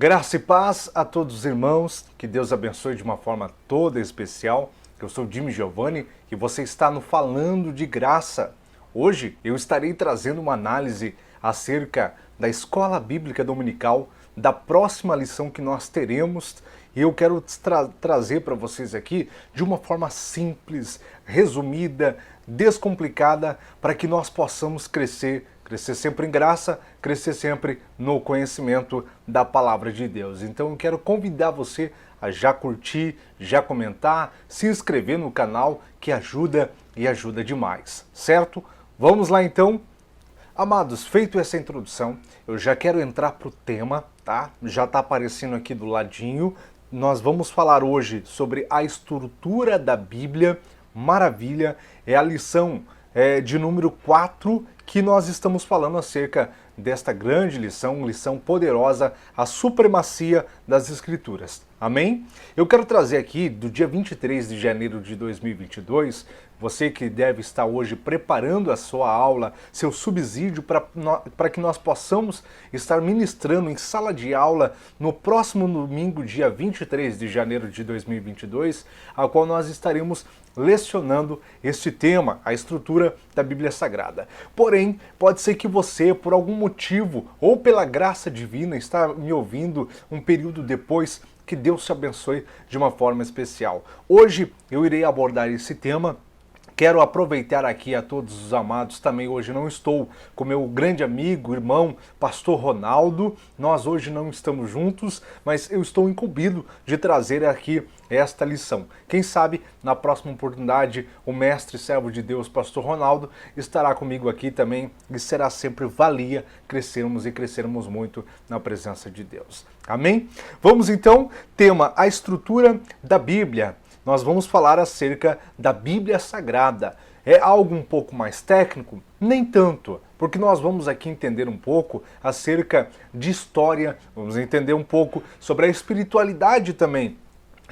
Graça e paz a todos os irmãos, que Deus abençoe de uma forma toda especial. Eu sou Jimmy Giovanni e você está no Falando de Graça. Hoje eu estarei trazendo uma análise acerca da Escola Bíblica Dominical, da próxima lição que nós teremos, e eu quero trazer para vocês aqui de uma forma simples, resumida, descomplicada, para que nós possamos crescer sempre em graça, crescer sempre no conhecimento da palavra de Deus. Então eu quero convidar você a já curtir, já comentar, se inscrever no canal, que ajuda e ajuda demais, certo? Vamos lá então? Amados, feito essa introdução, eu já quero entrar para o tema, tá? Já está aparecendo aqui do ladinho. Nós vamos falar hoje sobre a estrutura da Bíblia. Maravilha, é a lição de número 4 que nós estamos falando acerca desta grande lição poderosa, a supremacia das Escrituras. Amém? Eu quero trazer aqui, do dia 23 de janeiro de 2022, você que deve estar hoje preparando a sua aula, seu subsídio para que nós possamos estar ministrando em sala de aula no próximo domingo, dia 23 de janeiro de 2022, ao qual nós estaremos lecionando este tema, a estrutura da Bíblia Sagrada. Porém, pode ser que você, por algum motivo, ou pela graça divina, está me ouvindo um período depois. Que Deus te abençoe de uma forma especial. Hoje eu irei abordar esse tema. Quero aproveitar aqui a todos os amados, também hoje não estou com meu grande amigo, irmão, pastor Ronaldo. Nós hoje não estamos juntos, mas eu estou incumbido de trazer aqui esta lição. Quem sabe, na próxima oportunidade, o mestre servo de Deus, pastor Ronaldo, estará comigo aqui também e será sempre valia crescermos e crescermos muito na presença de Deus. Amém? Vamos então, tema, a estrutura da Bíblia. Nós vamos falar acerca da Bíblia Sagrada. É algo um pouco mais técnico? Nem tanto, porque nós vamos aqui entender um pouco acerca de história, vamos entender um pouco sobre a espiritualidade também,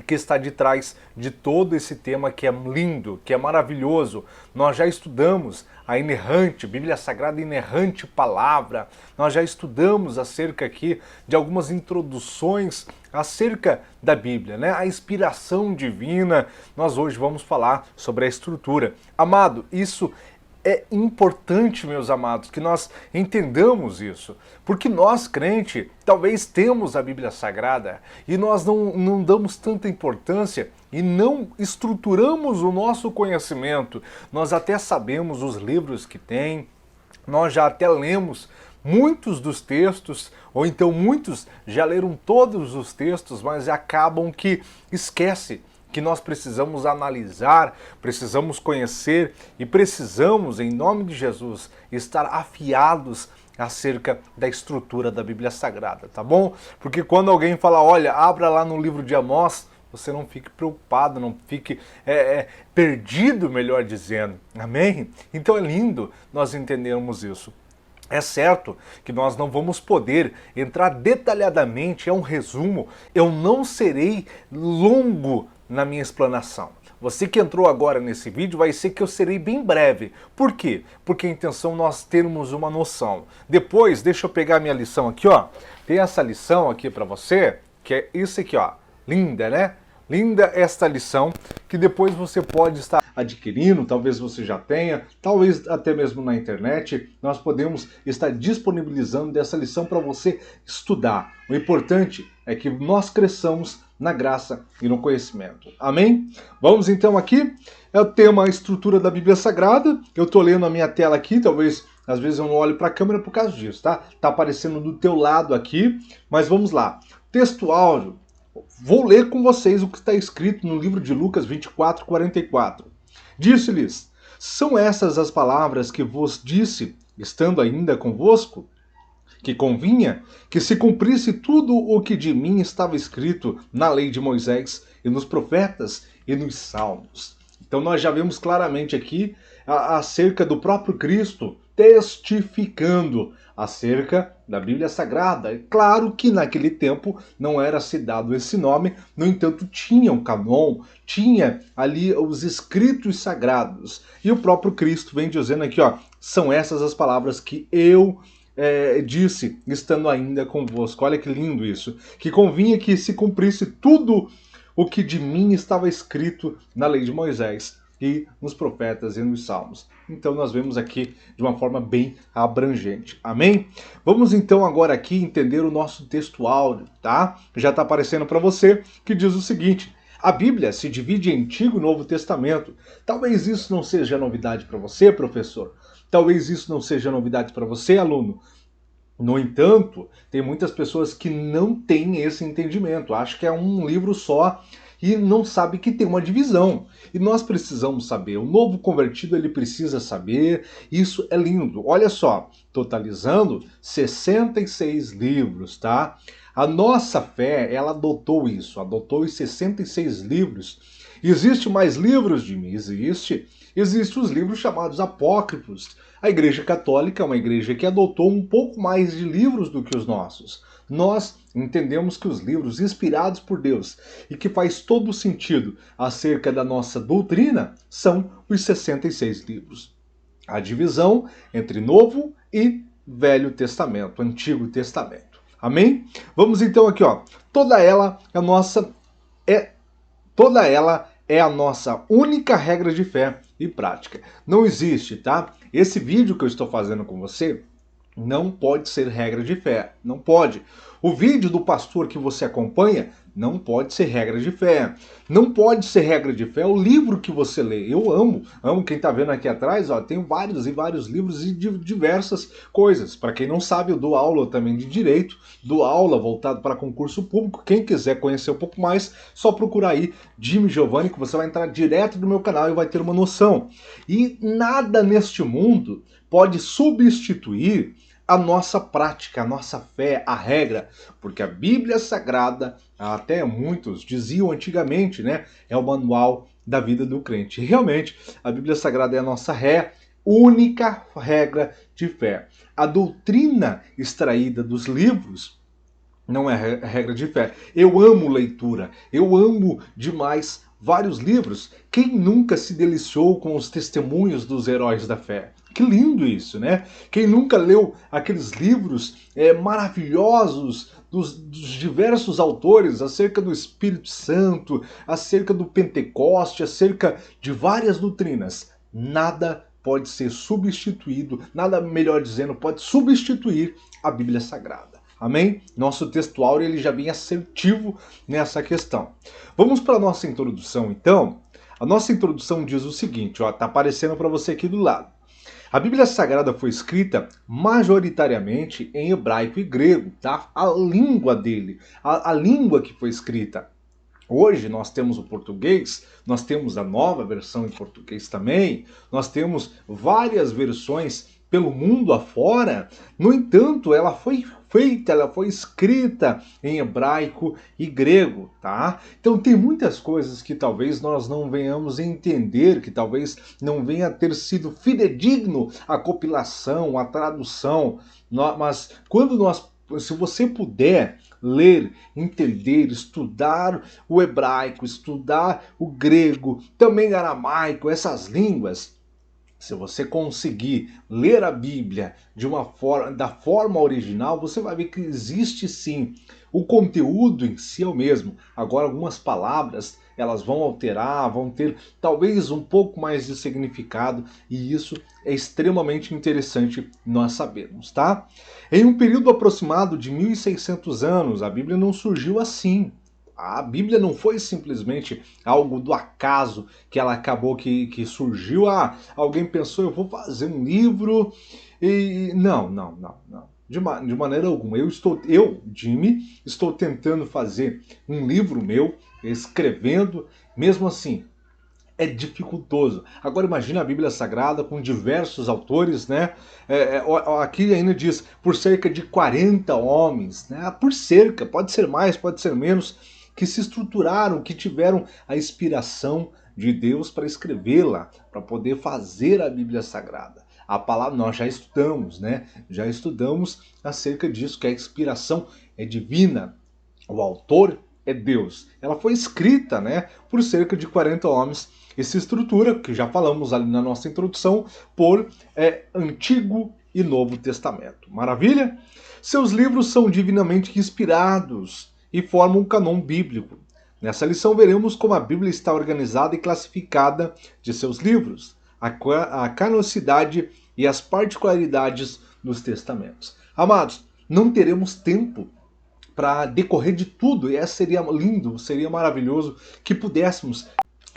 que está de trás de todo esse tema que é lindo, que é maravilhoso. Nós já estudamos a inerrante, Bíblia Sagrada inerrante palavra. Nós já estudamos acerca aqui de algumas introduções acerca da Bíblia, né? A inspiração divina. Nós hoje vamos falar sobre a estrutura. Amado, isso é importante, meus amados, que nós entendamos isso, porque nós, crente, talvez temos a Bíblia Sagrada e nós não damos tanta importância e não estruturamos o nosso conhecimento. Nós até sabemos os livros que tem, nós já até lemos muitos dos textos, ou então muitos já leram todos os textos, mas acabam que esquece que nós precisamos analisar, precisamos conhecer e precisamos, em nome de Jesus, estar afiados acerca da estrutura da Bíblia Sagrada, tá bom? Porque quando alguém fala, olha, abra lá no livro de Amós, você não fique preocupado, não fique perdido, melhor dizendo, amém? Então é lindo nós entendermos isso. É certo que nós não vamos poder entrar detalhadamente, é um resumo, eu não serei longo na minha explanação. Você que entrou agora nesse vídeo vai ser que eu serei bem breve. Por quê? Porque a intenção é nós termos uma noção. Depois, deixa eu pegar minha lição aqui, ó. Tem essa lição aqui para você, que é isso aqui, ó. Linda, né? Linda esta lição, que depois você pode estar adquirindo, talvez você já tenha, talvez até mesmo na internet, nós podemos estar disponibilizando dessa lição para você estudar. O importante é que nós cresçamos na graça e no conhecimento. Amém? Vamos então aqui, é o tema a estrutura da Bíblia Sagrada. Eu estou lendo a minha tela aqui, talvez às vezes eu não olho para a câmera por causa disso, tá? Tá aparecendo do teu lado aqui, mas vamos lá. Texto áudio. Vou ler com vocês o que está escrito no livro de Lucas 24:44. Disse-lhes, são essas as palavras que vos disse, estando ainda convosco? Que convinha que se cumprisse tudo o que de mim estava escrito na lei de Moisés e nos profetas e nos salmos. Então nós já vemos claramente aqui acerca do próprio Cristo testificando acerca da Bíblia Sagrada. É claro que naquele tempo não era se dado esse nome, no entanto tinha um canon, tinha ali os escritos sagrados. E o próprio Cristo vem dizendo aqui, ó, são essas as palavras que eu disse, estando ainda convosco. Olha que lindo isso. Que convinha que se cumprisse tudo o que de mim estava escrito na lei de Moisés e nos profetas e nos salmos. Então nós vemos aqui de uma forma bem abrangente. Amém? Vamos então agora aqui entender o nosso texto áudio, tá? Já está aparecendo para você, que diz o seguinte: a Bíblia se divide em Antigo e Novo Testamento. Talvez isso não seja novidade para você, professor. Talvez isso não seja novidade para você, aluno. No entanto, tem muitas pessoas que não têm esse entendimento, acham que é um livro só e não sabe que tem uma divisão. E nós precisamos saber, o novo convertido ele precisa saber, isso é lindo. Olha só, totalizando 66 livros, tá? A nossa fé, ela adotou isso, adotou os 66 livros. Existe mais livros de mim? Existe. Existem os livros chamados apócrifos. A Igreja Católica é uma igreja que adotou um pouco mais de livros do que os nossos. Nós entendemos que os livros inspirados por Deus e que faz todo sentido acerca da nossa doutrina são os 66 livros. A divisão entre Novo e Velho Testamento, Antigo Testamento. Amém? Vamos então aqui, ó. Toda ela é a nossa única regra de fé e prática. Não existe, tá? Esse vídeo que eu estou fazendo com você não pode ser regra de fé. Não pode. O vídeo do pastor que você acompanha não pode ser regra de fé. Não pode ser regra de fé o livro que você lê. Eu amo quem está vendo aqui atrás, ó, tenho vários e vários livros e de diversas coisas. Para quem não sabe, eu dou aula também de direito, dou aula voltado para concurso público. Quem quiser conhecer um pouco mais, só procurar aí Jimmy Giovanni, que você vai entrar direto no meu canal e vai ter uma noção. E nada neste mundo pode substituir a nossa prática, a nossa fé, a regra, porque a Bíblia Sagrada, até muitos diziam antigamente, né, é o manual da vida do crente. E realmente, a Bíblia Sagrada é a nossa única regra de fé. A doutrina extraída dos livros não é regra de fé. Eu amo leitura, eu amo demais vários livros. Quem nunca se deliciou com os testemunhos dos heróis da fé? Que lindo isso, né? Quem nunca leu aqueles livros maravilhosos dos diversos autores acerca do Espírito Santo, acerca do Pentecoste, acerca de várias doutrinas? Nada pode ser substituído, nada, melhor dizendo, pode substituir a Bíblia Sagrada. Amém? Nosso texto áureo ele já vem assertivo nessa questão. Vamos para a nossa introdução, então. A nossa introdução diz o seguinte, ó, tá aparecendo para você aqui do lado. A Bíblia Sagrada foi escrita majoritariamente em hebraico e grego, tá? A língua dele, a língua que foi escrita. Hoje nós temos o português, nós temos a nova versão em português também, nós temos várias versões pelo mundo afora. No entanto, ela foi escrita em hebraico e grego, tá? Então tem muitas coisas que talvez nós não venhamos entender, que talvez não venha a ter sido fidedigno a compilação, a tradução, mas se você puder ler, entender, estudar o hebraico, estudar o grego, também aramaico, essas línguas, se você conseguir ler a Bíblia da forma original, você vai ver que existe sim. O conteúdo em si é o mesmo. Agora algumas palavras elas vão alterar, vão ter talvez um pouco mais de significado, e isso é extremamente interessante nós sabermos, tá? Em um período aproximado de 1600 anos, a Bíblia não surgiu assim. A Bíblia não foi simplesmente algo do acaso que ela acabou que surgiu. Alguém pensou, eu vou fazer um livro e... Não. De maneira alguma. Jimmy, estou tentando fazer um livro meu, escrevendo, mesmo assim, é dificultoso. Agora imagine a Bíblia Sagrada com diversos autores, né? Aqui ainda diz, por cerca de 40 homens, né? Por cerca, pode ser mais, pode ser menos, que se estruturaram, que tiveram a inspiração de Deus para escrevê-la, para poder fazer a Bíblia Sagrada. A palavra nós já estudamos, né? Já estudamos acerca disso, que a inspiração é divina, o autor é Deus. Ela foi escrita, né, por cerca de 40 homens e se estrutura, que já falamos ali na nossa introdução, por Antigo e Novo Testamento. Maravilha? Seus livros são divinamente inspirados e formam um canon bíblico. Nessa lição veremos como a Bíblia está organizada e classificada de seus livros, a canonicidade e as particularidades dos testamentos. Amados, não teremos tempo para decorrer de tudo, e seria lindo, seria maravilhoso que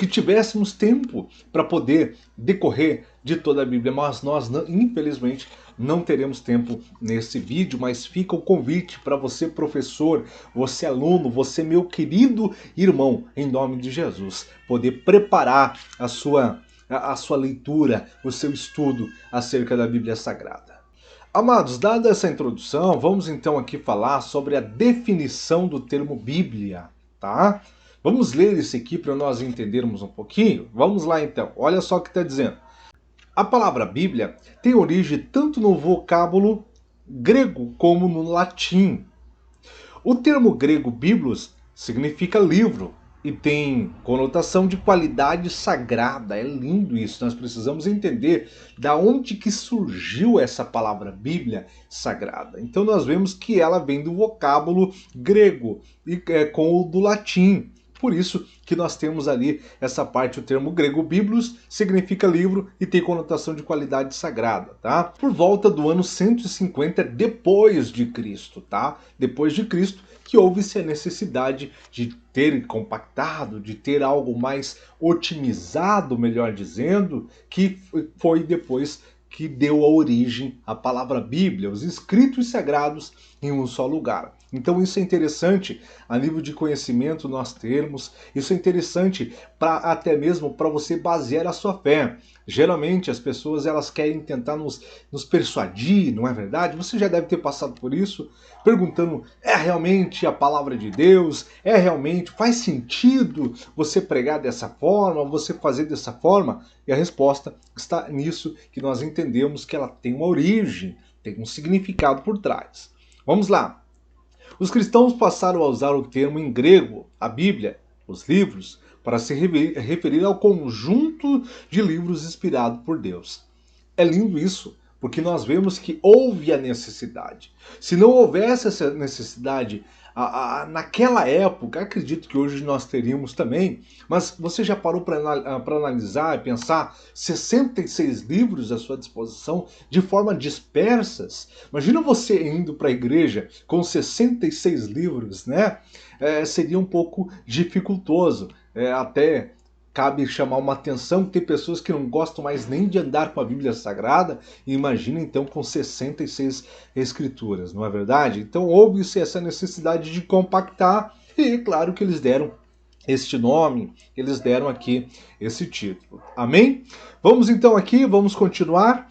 tivéssemos tempo para poder decorrer de toda a Bíblia, mas nós, infelizmente, não teremos tempo nesse vídeo, mas fica o convite para você, professor, você aluno, você meu querido irmão, em nome de Jesus, poder preparar a sua leitura, o seu estudo acerca da Bíblia Sagrada. Amados, dada essa introdução, vamos então aqui falar sobre a definição do termo Bíblia, tá? Vamos ler isso aqui para nós entendermos um pouquinho? Vamos lá então, olha só o que está dizendo. A palavra Bíblia tem origem tanto no vocábulo grego como no latim. O termo grego biblos significa livro e tem conotação de qualidade sagrada. É lindo isso, nós precisamos entender da onde que surgiu essa palavra Bíblia sagrada. Então nós vemos que ela vem do vocábulo grego e com o do latim. Por isso que nós temos ali essa parte, o termo grego biblos significa livro e tem conotação de qualidade sagrada, tá? Por volta do ano 150 depois de Cristo, tá? Depois de Cristo que houve-se a necessidade de ter compactado, de ter algo mais otimizado, melhor dizendo, que foi depois que deu a origem à palavra Bíblia, os escritos sagrados em um só lugar. Então isso é interessante a nível de conhecimento nós termos, isso é interessante até mesmo para você basear a sua fé. Geralmente as pessoas elas querem tentar nos persuadir, não é verdade? Você já deve ter passado por isso, perguntando, é realmente a palavra de Deus? É realmente, faz sentido você pregar dessa forma, você fazer dessa forma? E a resposta está nisso, que nós entendemos que ela tem uma origem, tem um significado por trás. Vamos lá. Os cristãos passaram a usar o termo em grego, a Bíblia, os livros, para se referir ao conjunto de livros inspirados por Deus. É lindo isso, porque nós vemos que houve a necessidade. Se não houvesse essa necessidade naquela época, acredito que hoje nós teríamos também, mas você já parou para analisar e pensar 66 livros à sua disposição de forma dispersas? Imagina você indo para a igreja com 66 livros, né? Seria um pouco dificultoso, até cabe chamar uma atenção que tem pessoas que não gostam mais nem de andar com a Bíblia Sagrada, e imagina então com 66 escrituras, não é verdade? Então houve-se essa necessidade de compactar, e claro que eles deram este nome, eles deram aqui esse título. Amém? Vamos então aqui, vamos continuar.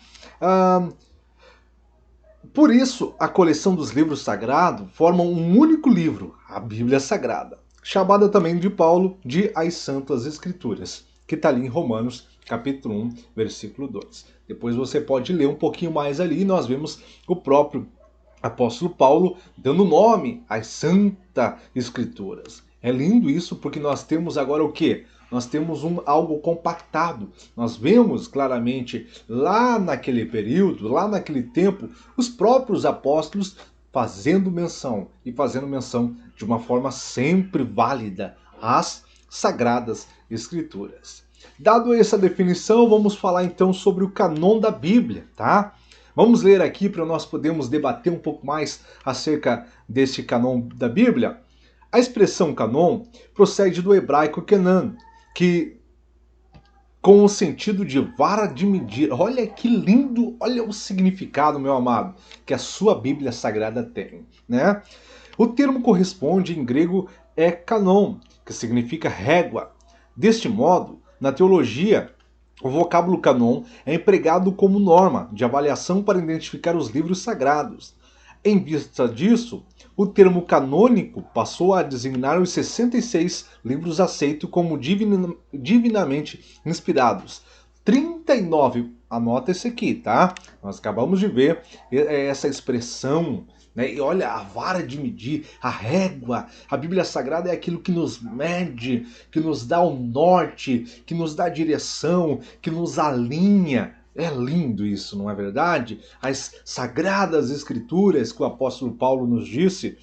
Por isso, a coleção dos livros sagrados forma um único livro, a Bíblia Sagrada, chamada também de Paulo de As Santas Escrituras, que está ali em Romanos, capítulo 1, versículo 2. Depois você pode ler um pouquinho mais ali, e nós vemos o próprio apóstolo Paulo dando nome às Santas Escrituras. É lindo isso, porque nós temos agora o quê? Nós temos algo compactado. Nós vemos claramente lá naquele período, lá naquele tempo, os próprios apóstolos fazendo menção de uma forma sempre válida às Sagradas Escrituras. Dado essa definição, vamos falar então sobre o canon da Bíblia, tá? Vamos ler aqui para nós podermos debater um pouco mais acerca desse canon da Bíblia. A expressão canon procede do hebraico kenan, que com o sentido de vara de medir. Olha que lindo, olha o significado, meu amado, que a sua Bíblia Sagrada tem, né? O termo corresponde em grego é canon, que significa régua. Deste modo, na teologia, o vocábulo canon é empregado como norma de avaliação para identificar os livros sagrados. Em vista disso, o termo canônico passou a designar os 66 livros aceitos como divinamente inspirados. 39, anota esse aqui, tá? Nós acabamos de ver essa expressão, né? E olha, a vara de medir, a régua, a Bíblia Sagrada é aquilo que nos mede, que nos dá o norte, que nos dá a direção, que nos alinha É lindo isso, não é verdade? As sagradas escrituras que o apóstolo Paulo nos disse.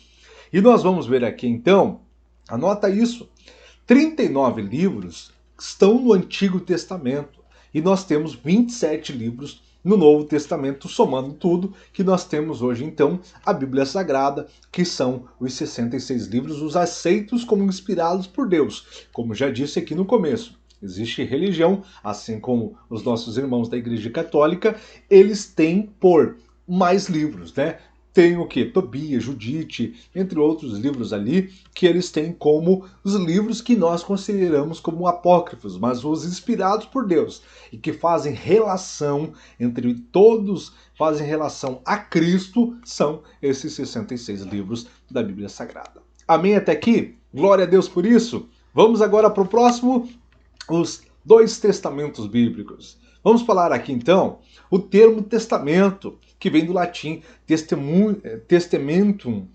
E nós vamos ver aqui então, anota isso, 39 livros estão no Antigo Testamento e nós temos 27 livros no Novo Testamento, somando tudo que nós temos hoje então a Bíblia Sagrada, que são os 66 livros, os aceitos como inspirados por Deus, como já disse aqui no começo. Existe religião, assim como os nossos irmãos da Igreja Católica, eles têm por mais livros, né? Tem o que? Tobias, Judite, entre outros livros ali, que eles têm como os livros que nós consideramos como apócrifos, mas os inspirados por Deus, e que fazem relação entre todos, fazem relação a Cristo, são esses 66 livros da Bíblia Sagrada. Amém até aqui? Glória a Deus por isso. Vamos agora para o próximo, os dois testamentos bíblicos. Vamos falar aqui então o termo testamento, que vem do latim testamentum,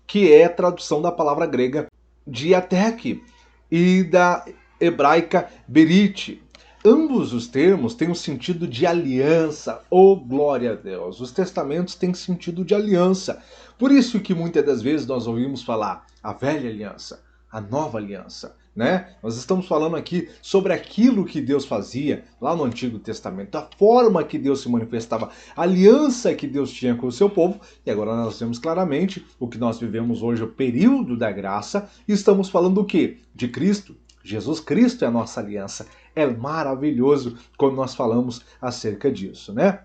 que é a tradução da palavra grega diatheke e da hebraica berite. Ambos os termos têm um sentido de aliança, oh glória a Deus. Os testamentos têm sentido de aliança. Por isso que muitas das vezes nós ouvimos falar a velha aliança, a nova aliança, né? Nós estamos falando aqui sobre aquilo que Deus fazia lá no Antigo Testamento, a forma que Deus se manifestava, a aliança que Deus tinha com o seu povo, e agora nós vemos claramente o que nós vivemos hoje, o período da graça, e estamos falando do quê? De Cristo. Jesus Cristo é a nossa aliança. É maravilhoso quando nós falamos acerca disso, né?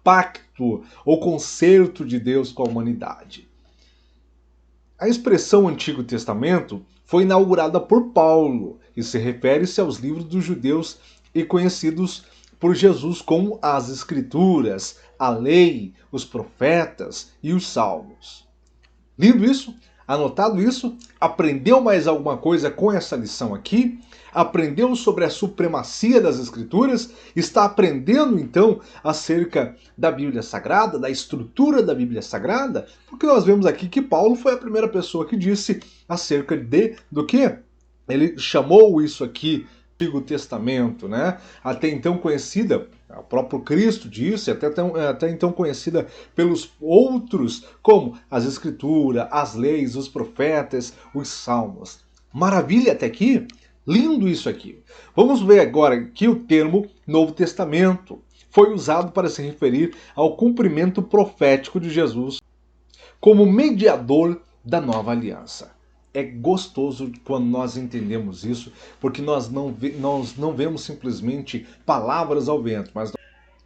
Pacto ou concerto de Deus com a humanidade. A expressão Antigo Testamento foi inaugurada por Paulo e se refere-se aos livros dos judeus e conhecidos por Jesus como as Escrituras, a Lei, os Profetas e os Salmos. Lindo isso? Anotado isso? Aprendeu mais alguma coisa com essa lição aqui? Aprendeu sobre a supremacia das Escrituras? Está aprendendo então acerca da Bíblia Sagrada, da estrutura da Bíblia Sagrada? Porque nós vemos aqui que Paulo foi a primeira pessoa que disse acerca do que? Ele chamou isso aqui Antigo Testamento, né? Até então conhecida, o próprio Cristo disse, até então conhecida pelos outros como as Escrituras, as leis, os profetas, os salmos. Maravilha até aqui? Lindo isso aqui. Vamos ver agora que o termo Novo Testamento foi usado para se referir ao cumprimento profético de Jesus como mediador da nova aliança. É gostoso quando nós entendemos isso, porque nós não vemos simplesmente palavras ao vento, mas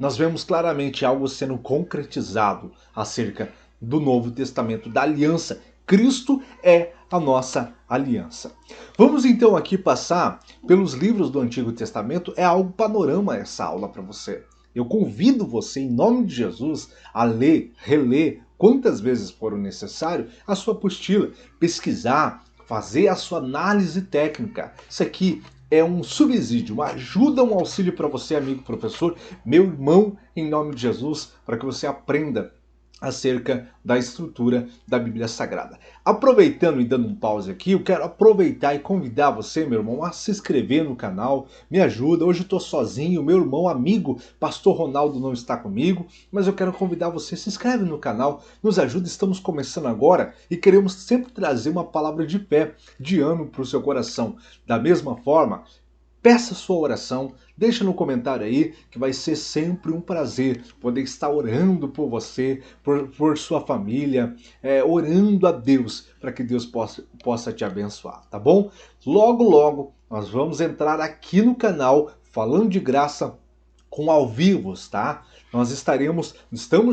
nós vemos claramente algo sendo concretizado acerca do Novo Testamento, da aliança. Cristo é a nossa aliança. Vamos então aqui passar pelos livros do Antigo Testamento. É algo panorama essa aula para você. Eu convido você, em nome de Jesus, a ler, reler, quantas vezes for necessário, a sua apostila, pesquisar, fazer a sua análise técnica. Isso aqui é um subsídio, uma ajuda, um auxílio para você, amigo professor, meu irmão, em nome de Jesus, para que você aprenda acerca da estrutura da Bíblia Sagrada. Aproveitando e dando um pause aqui, eu quero aproveitar e convidar você, meu irmão, a se inscrever no canal. Me ajuda, hoje eu estou sozinho, meu irmão, amigo, Pastor Ronaldo não está comigo, mas eu quero convidar você, se inscreve no canal, nos ajuda, estamos começando agora e queremos sempre trazer uma palavra de fé, de ânimo para o seu coração. Da mesma forma, peça sua oração, deixa no comentário aí, que vai ser sempre um prazer poder estar orando por você, por sua família, orando a Deus, para que Deus possa te abençoar, tá bom? Logo, logo, nós vamos entrar aqui no canal, falando de graça, com ao vivos, tá? Nós estamos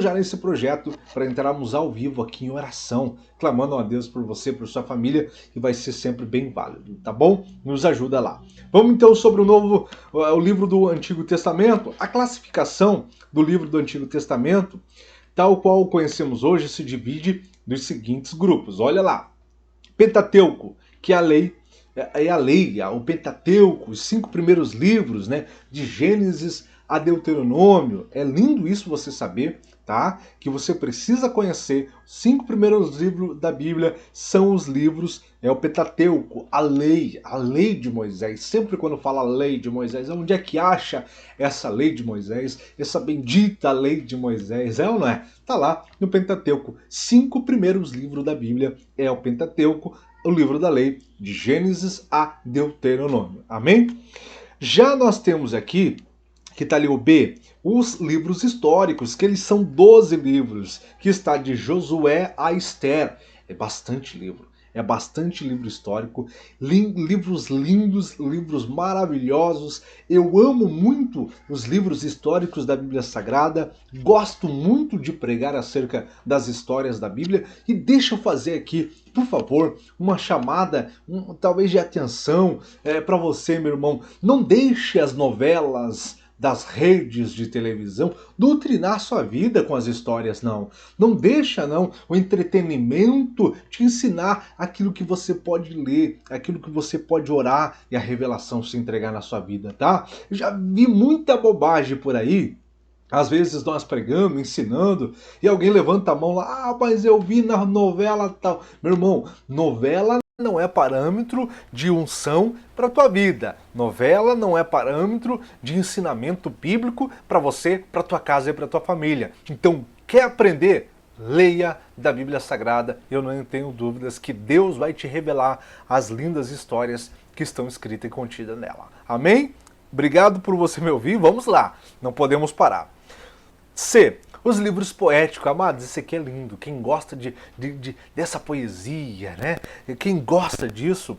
já nesse projeto para entrarmos ao vivo aqui em oração, clamando a Deus por você, por sua família, e vai ser sempre bem válido, tá bom? Nos ajuda lá. Vamos então sobre o livro do Antigo Testamento. A classificação do livro do Antigo Testamento, tal qual o conhecemos hoje, se divide nos seguintes grupos. Olha lá. Pentateuco, que é a lei, o Pentateuco, os 5 primeiros livros, né, de Gênesis a Deuteronômio. É lindo isso você saber, tá? Que você precisa conhecer. Os 5 primeiros livros da Bíblia são os livros, é o Pentateuco, a lei de Moisés. Sempre quando fala lei de Moisés, onde é que acha essa lei de Moisés? Essa bendita lei de Moisés, é ou não é? Tá lá no Pentateuco. 5 primeiros livros da Bíblia é o Pentateuco, o livro da lei, de Gênesis a Deuteronômio. Amém? Já nós temos aqui, que está ali o B, os livros históricos, que eles são 12 livros, que está de Josué a Esther. É bastante livro. É bastante livro histórico, livros lindos, livros maravilhosos. Eu amo muito os livros históricos da Bíblia Sagrada, gosto muito de pregar acerca das histórias da Bíblia. E deixa eu fazer aqui, por favor, uma chamada, talvez de atenção para você, meu irmão. Não deixe as novelas das redes de televisão doutrinar sua vida com as histórias, não. Não deixa, não, o entretenimento te ensinar aquilo que você pode ler, aquilo que você pode orar e a revelação se entregar na sua vida, tá? Eu já vi muita bobagem por aí. Às vezes nós pregando, ensinando, e alguém levanta a mão lá, mas eu vi na novela tal. Meu irmão, novela não é parâmetro de unção para a tua vida. Novela não é parâmetro de ensinamento bíblico para você, para tua casa e para tua família. Então, quer aprender? Leia da Bíblia Sagrada. Eu não tenho dúvidas que Deus vai te revelar as lindas histórias que estão escritas e contidas nela. Amém? Obrigado por você me ouvir. Vamos lá. Não podemos parar. C. Os livros poéticos, amados, isso aqui é lindo. Quem gosta dessa poesia, né? Quem gosta disso,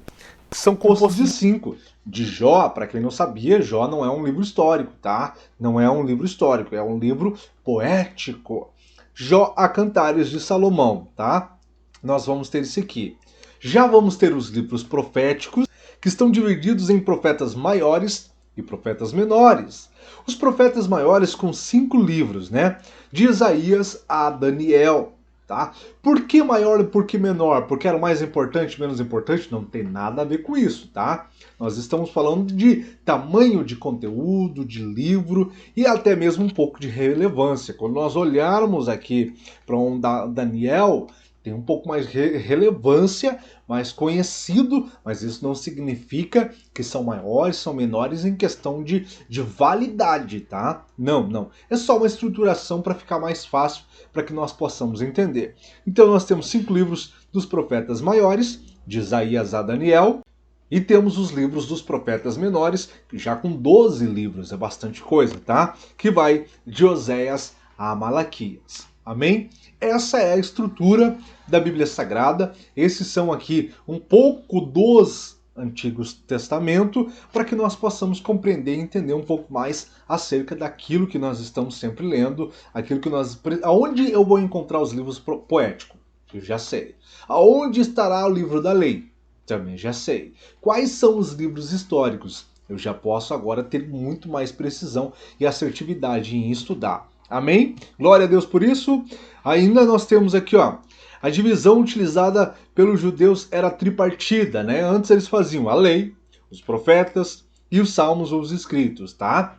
são compostos de 5. De Jó, para quem não sabia, Jó não é um livro histórico, tá? Não é um livro histórico, é um livro poético. Jó a Cantares de Salomão, tá? Nós vamos ter isso aqui. Já vamos ter os livros proféticos, que estão divididos em profetas maiores e profetas menores. Os profetas maiores com 5 livros, né? De Isaías a Daniel, tá? Por que maior e por que menor? Porque era o mais importante, menos importante? Não tem nada a ver com isso, tá? Nós estamos falando de tamanho de conteúdo, de livro e até mesmo um pouco de relevância. Quando nós olharmos aqui para um Daniel, tem um pouco mais de relevância, mais conhecido, mas isso não significa que são maiores, são menores em questão de validade, tá? Não, não. É só uma estruturação para ficar mais fácil, para que nós possamos entender. Então nós temos 5 livros dos profetas maiores, de Isaías a Daniel, e temos os livros dos profetas menores, já com 12 livros, é bastante coisa, tá? Que vai de Oséias a Malaquias. Amém? Essa é a estrutura da Bíblia Sagrada. Esses são aqui um pouco dos Antigos Testamento, para que nós possamos compreender e entender um pouco mais acerca daquilo que nós estamos sempre lendo, aquilo que nós... Aonde eu vou encontrar os livros poéticos? Eu já sei. Aonde estará o livro da lei? Também já sei. Quais são os livros históricos? Eu já posso agora ter muito mais precisão e assertividade em estudar. Amém? Glória a Deus por isso. Ainda nós temos aqui, ó, a divisão utilizada pelos judeus era tripartida, né? Antes eles faziam a lei, os profetas e os salmos ou os escritos, tá?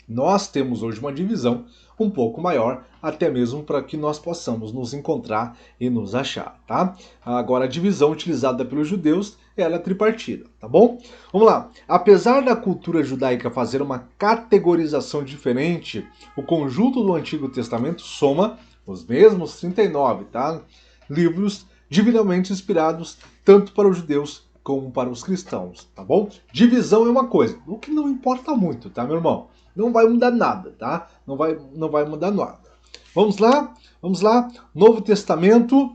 Nós temos hoje uma divisão um pouco maior, até mesmo para que nós possamos nos encontrar e nos achar, tá? Agora, a divisão utilizada pelos judeus era tripartida, tá bom? Vamos lá. Apesar da cultura judaica fazer uma categorização diferente, o conjunto do Antigo Testamento soma os mesmos 39, tá? Livros divinamente inspirados tanto para os judeus como para os cristãos, tá bom? Divisão é uma coisa, o que não importa muito, tá, meu irmão? Não vai mudar nada, tá? Não vai mudar nada. Vamos lá? Vamos lá. Novo Testamento.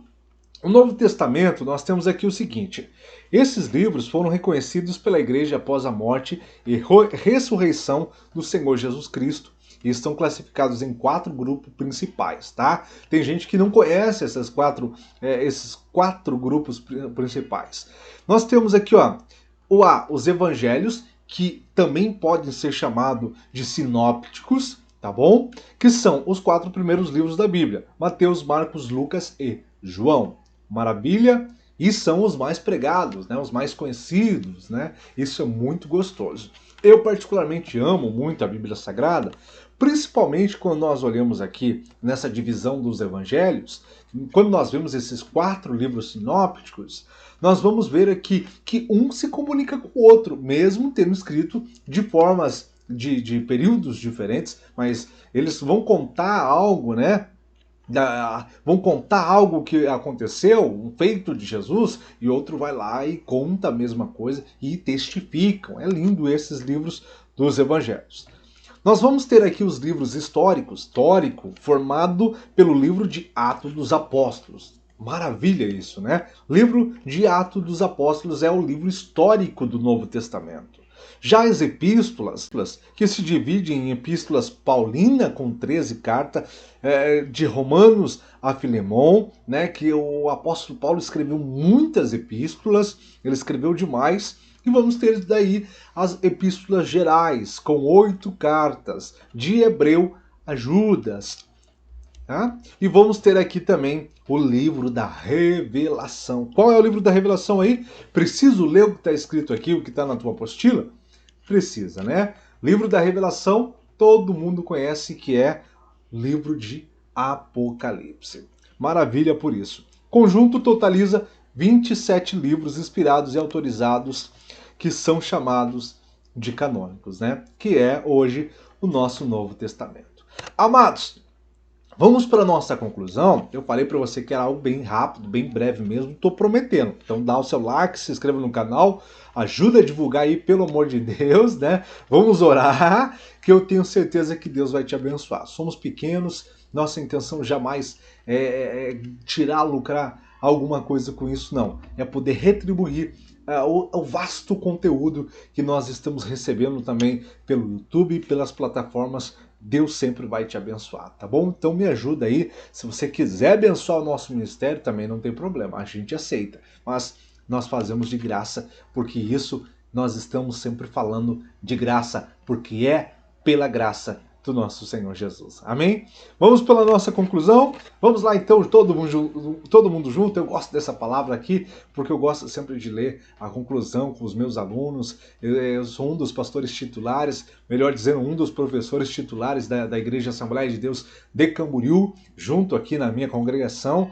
O Novo Testamento, nós temos aqui o seguinte. Esses livros foram reconhecidos pela igreja após a morte e ressurreição do Senhor Jesus Cristo e estão classificados em 4 grupos principais, tá? Tem gente que não conhece esses quatro grupos principais. Nós temos aqui, ó, os evangelhos, que também podem ser chamados de sinópticos, tá bom? Que são os 4 primeiros livros da Bíblia: Mateus, Marcos, Lucas e João. Maravilha! E são os mais pregados, né? Os mais conhecidos, né? Isso é muito gostoso. Eu particularmente amo muito a Bíblia Sagrada, Principalmente quando nós olhamos aqui nessa divisão dos evangelhos, quando nós vemos esses 4 livros sinópticos, nós vamos ver aqui que um se comunica com o outro, mesmo tendo escrito de formas de períodos diferentes, mas eles vão contar algo, né? Vão contar algo que aconteceu, um feito de Jesus, e outro vai lá e conta a mesma coisa e testificam. É lindo esses livros dos evangelhos. Nós vamos ter aqui os livros históricos, histórico, formado pelo livro de Atos dos Apóstolos. Maravilha isso, né? Livro de Atos dos Apóstolos é o livro histórico do Novo Testamento. Já as epístolas, que se dividem em epístolas paulina, com 13 cartas, de Romanos a Filemon, né, que o apóstolo Paulo escreveu muitas epístolas, ele escreveu demais, e vamos ter daí as epístolas gerais, com 8 cartas, de Hebreu a Judas. Tá? E vamos ter aqui também o livro da Revelação. Qual é o livro da Revelação aí? Preciso ler o que está escrito aqui, o que está na tua apostila? Precisa, né? Livro da Revelação, todo mundo conhece que é livro de Apocalipse. Maravilha por isso. Conjunto totaliza 27 livros inspirados e autorizados que são chamados de canônicos, né? Que é hoje o nosso Novo Testamento. Amados, vamos para a nossa conclusão. Eu falei para você que era algo bem rápido, bem breve mesmo. Estou prometendo. Então dá o seu like, se inscreva no canal, ajuda a divulgar aí, pelo amor de Deus, né? Vamos orar, que eu tenho certeza que Deus vai te abençoar. Somos pequenos, nossa intenção jamais é tirar, lucrar alguma coisa com isso, não. É poder retribuir o vasto conteúdo que nós estamos recebendo também pelo YouTube e pelas plataformas. Deus sempre vai te abençoar, tá bom? Então me ajuda aí. Se você quiser abençoar o nosso ministério, também não tem problema, a gente aceita. Mas nós fazemos de graça, porque isso nós estamos sempre falando de graça, porque é pela graça do nosso Senhor Jesus. Amém? Vamos pela nossa conclusão? Vamos lá então, todo mundo junto. Eu gosto dessa palavra aqui, porque eu gosto sempre de ler a conclusão com os meus alunos. Eu sou um dos pastores titulares, melhor dizendo, um dos professores titulares da Igreja Assembleia de Deus de Camboriú, junto aqui na minha congregação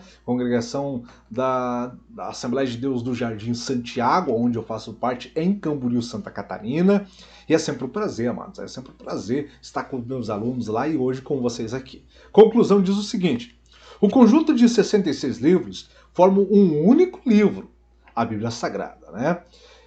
da Assembleia de Deus do Jardim Santiago, onde eu faço parte, em Camboriú, Santa Catarina. E é sempre um prazer, amados, é sempre um prazer estar com meus alunos lá e hoje com vocês aqui. Conclusão diz o seguinte: o conjunto de 66 livros formam um único livro, a Bíblia Sagrada, né?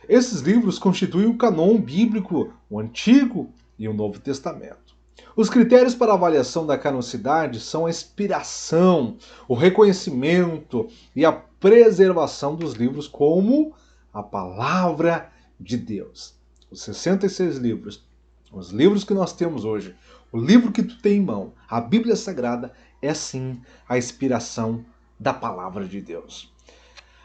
Esses livros constituem o cânon bíblico, o Antigo e o Novo Testamento. Os critérios para avaliação da canonicidade são a inspiração, o reconhecimento e a preservação dos livros como a palavra de Deus. Os 66 livros, os livros que nós temos hoje, o livro que tu tem em mão, a Bíblia Sagrada, é sim a inspiração da palavra de Deus.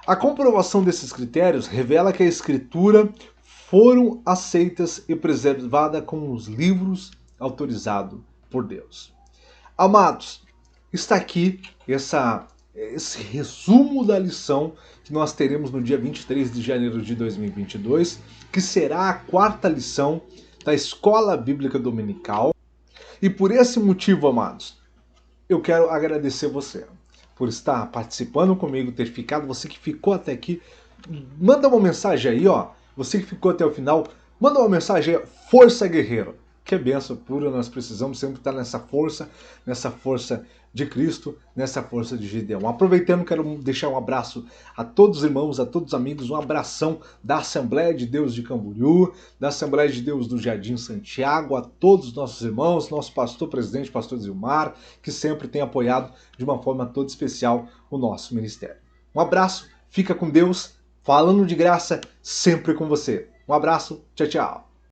A comprovação desses critérios revela que a Escritura foram aceitas e preservadas como os livros autorizados por Deus. Amados, está aqui esse resumo da lição que nós teremos no dia 23 de janeiro de 2022, que será a 4ª lição da Escola Bíblica Dominical. E por esse motivo, amados, eu quero agradecer você por estar participando comigo, ter ficado, você que ficou até aqui, manda uma mensagem aí, ó, você que ficou até o final, manda uma mensagem aí, força guerreiro. Que é benção pura, nós precisamos sempre estar nessa força de Cristo, nessa força de Gideão. Aproveitando, quero deixar um abraço a todos os irmãos, a todos os amigos, um abração da Assembleia de Deus de Camboriú, da Assembleia de Deus do Jardim Santiago, a todos os nossos irmãos, nosso pastor presidente, pastor Zilmar, que sempre tem apoiado de uma forma toda especial o nosso ministério. Um abraço, fica com Deus, falando de graça, sempre com você. Um abraço, tchau, tchau.